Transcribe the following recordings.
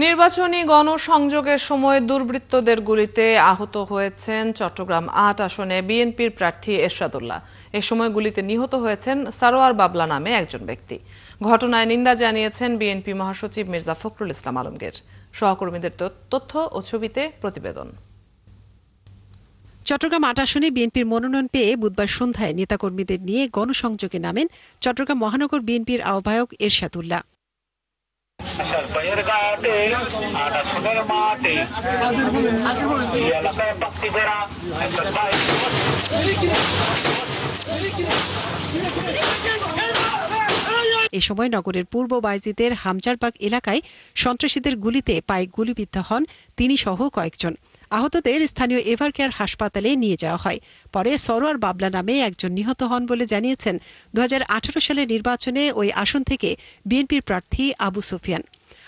নির্বাচনী গণসংযোগের সময় দুর্বৃত্তদের গুলিতে আহত হয়েছেন চট্টগ্রাম ৮ আসনে বিএনপির প্রার্থী এরশাদুল্লাহ। এ সময় গুলিতে নিহত হয়েছেন সারোয়ার বাবলা নামে একজন ব্যক্তি। ঘটনায় নিন্দা জানিয়েছেন বিএনপি মহাসচিব মির্জা ফখরুল ইসলাম আলমগীর। সহকর্মীদের তথ্য ও ছবিতে প্রতিবেদন। চট্টগ্রাম ৮ আসনে বিএনপির মনোনয়ন পেয়ে বুধবার সন্ধ্যায় নেতাকর্মীদের নিয়ে গণসংযোগে নামেন চট্টগ্রাম মহানগর বিএনপির আহ্বায়ক এরশাদুল্লাহ। এ সময় নগরের পূর্ব বাইজিদের হামজারবাগ এলাকায় সন্ত্রাসীদের গুলিতে পায়ে গুলিবিদ্ধ হন তিনি সহ কয়েকজন। আহতদের স্থানীয় এভারকেয়ার হাসপাতালে নিয়ে যাওয়া হয়। পরে সরোয়ার বাবলা নামে একজন নিহত হন বলে জানিয়েছেন ২০১৮ সালের নির্বাচনে ওই আসন থেকে বিএনপির প্রার্থী আবু সুফিয়ান।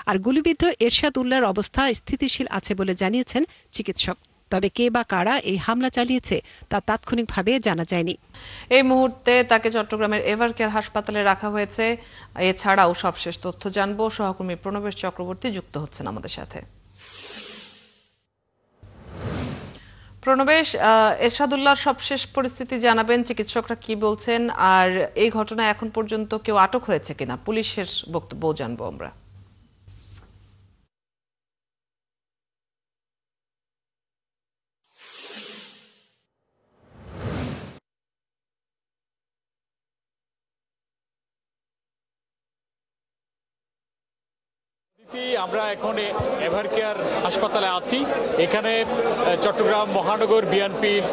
আর গুলিবিদ্ধ এরশাদুল্লাহর অবস্থা স্থিতিশীল আছে বলে জানিয়েছেন চিকিৎসক। তবে কে বা কারা এই হামলা চালিয়েছে তা তাৎক্ষণিকভাবে জানা যায়নি। এই মুহূর্তে তাকে চট্টগ্রামের এভারকেয়ার হাসপাতালে রাখা হয়েছে। এছাড়াও সবশেষ তথ্য জানবো, সহকর্মী প্রণবেশ চক্রবর্তী যুক্ত হচ্ছেন আমাদের সাথে। প্রণবেশ, এরশাদুল্লাহর সবশেষ পরিস্থিতি জানাবেন, চিকিৎসকরা কি বলছেন, আর এই ঘটনায় এখন পর্যন্ত কেউ আটক হয়েছে কিনা পুলিশের বক্তব্য জানবো আমরা। আমরা এখন এভারকেয়ার হাসপাতালে আছি। এখানে চট্টগ্রাম মহানগর বিএনপির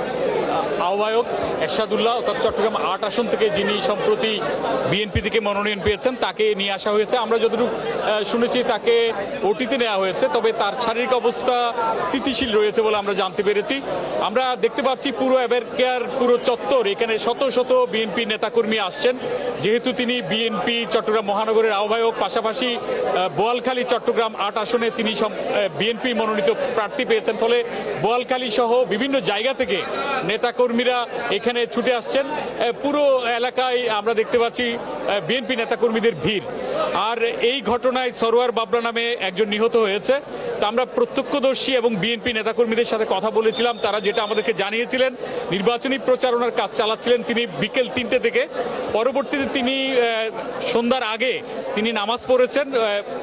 আহ্বায়ক এরশাদুল্লাহ অর্থাৎ চট্টগ্রাম ৮ আসন থেকে যিনি সম্প্রতি বিএনপি থেকে মনোনয়ন পেয়েছেন তাকে নিয়ে আসা হয়েছে। আমরা যতটুকু শুনেছি তাকে ওটিতে নেওয়া হয়েছে, তবে তার শারীরিক অবস্থা স্থিতিশীল রয়েছে বলে আমরা জানতে পেরেছি। আমরা দেখতে পাচ্ছি পুরো এভারকেয়ার পুরো চত্বর, এখানে শত শত বিএনপি নেতাকর্মী আসছেন। যেহেতু তিনি বিএনপি চট্টগ্রাম মহানগরের আহ্বায়ক, পাশাপাশি বোয়ালখালী চট্টগ্রাম ৮ আসনে তিনি বিএনপি মনোনীত প্রার্থী পেয়েছেন, ফলে বোয়ালখালী সহ বিভিন্ন জায়গা থেকে নেতাকর্মীরা এখানে ছুটে আসছেন। পুরো এলাকায় আমরা দেখতে পাচ্ছি বিএনপি নেতাকর্মীদের ভিড়। আর এই ঘটনায় সরোয়ার বাবলা নামে একজন নিহত হয়েছে। তা আমরা প্রত্যক্ষদর্শী এবং বিএনপি নেতাকর্মীদের সাথে কথা বলেছিলাম। তারা যেটা আমাদেরকে জানিয়েছিলেন, নির্বাচনী প্রচারণার কাজ চালাচ্ছিলেন তিনি বিকেল ৩টে থেকে। পরবর্তীতে তিনি সন্ধ্যার আগে তিনি নামাজ পড়েছেন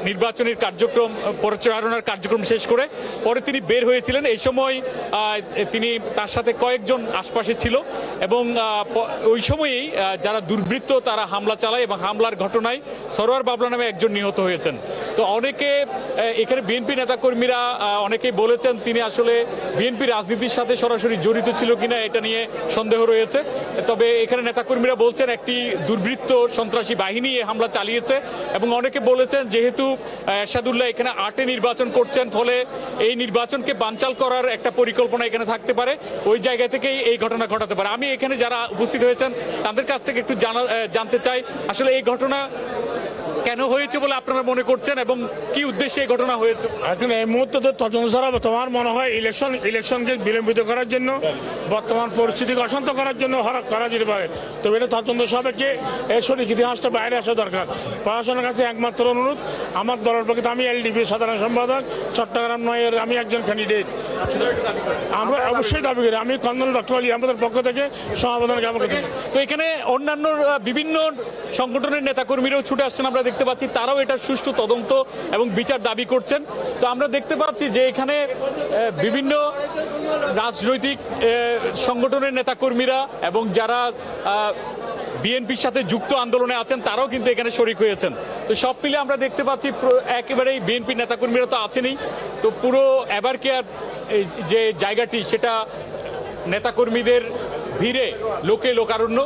নির্বাচনের কার্যক্রম প্রচারণার কার্যক্রম শেষ করে। পরে তিনি বের হয়েছিলেন। এই সময় তিনি তার সাথে কয়েকজন আশপাশে ছিল এবং ওই সময়েই যারা দুর্বৃত্ত তারা হামলা চালায় এবং হামলার ঘটনায় সরোয়ার বাবলা নামে একজন নিহত হয়েছেন। তো অনেকে এখানে বিএনপি নেতাকর্মীরা অনেকেই বলেছেন তিনি আসলে বিএনপি রাজনীতির সাথে সরাসরি জড়িত ছিল কিনা এটা নিয়ে সন্দেহ রয়েছে। তবে এখানে নেতাকর্মীরা বলছেন একটি দুর্বৃত্ত সন্ত্রাসী বাহিনী এই হামলা চালিয়েছে এবং অনেকে বলেছেন যেহেতু এরশাদুল্লাহ এখানে ৮-এ নির্বাচন করছেন, ফলে এই নির্বাচনকে বানচাল করার একটা পরিকল্পনা এখানে থাকতে পারে, ওই জায়গা থেকেই এই ঘটনা ঘটাতে পারে। আমি এখানে যারা উপস্থিত হয়েছেন তাদের কাছ থেকে একটু জানতে চাই আসলে এই ঘটনা কেন হয়েছে বলে আপনারা মনে করছেন এবং কি উদ্দেশ্যে এই ঘটনা হয়েছে। এখন এই মুহূর্তে তো তদন্ত ছাড়া তোমার মনে হয় ইলেকশনকে বিলম্বিত করার জন্য, বর্তমান পরিস্থিতিকে অশান্ত করার জন্য করা যেতে পারে। তবে এটা তদন্ত সাপেক্ষে এর সঠিক ইতিহাসটা বাইরে আসা দরকার। প্রশাসনের কাছে একমাত্র অনুরোধ, আমার দলের পক্ষে আমি এলডিপি সাধারণ সম্পাদক চট্টগ্রাম ৯-এর আমি একজন ক্যান্ডিডেট। আমরা অবশ্যই দাবি করি, আমি কন্দন ডক্টর আলী আমাদের পক্ষ থেকে সমাবেদন জ্ঞাপন করছি। তো এখানে অন্যান্য বিভিন্ন সংগঠনের নেতাকর্মীরাও ছুটে আসছেন, আমরা দেখতে পাচ্ছি তারাও এটার সুষ্ঠু তদন্ত এবং বিচার দাবি করছেন। তো আমরা দেখতে পাচ্ছি যে এখানে বিভিন্ন রাজনৈতিক সংগঠনের নেতাকর্মীরা এবং যারা বিএনপির সাথে যুক্ত আন্দোলনে আছেন তারাও কিন্তু এখানে শরিক হয়েছেন। তো সব মিলে আমরা দেখতে পাচ্ছি একেবারেই বিএনপি নেতাকর্মীরা তো আছেনই, তো পুরো এভারকেয়ার যে জায়গাটি সেটা নেতাকর্মীদের ভিড়ে লোকে লোকারণ্য।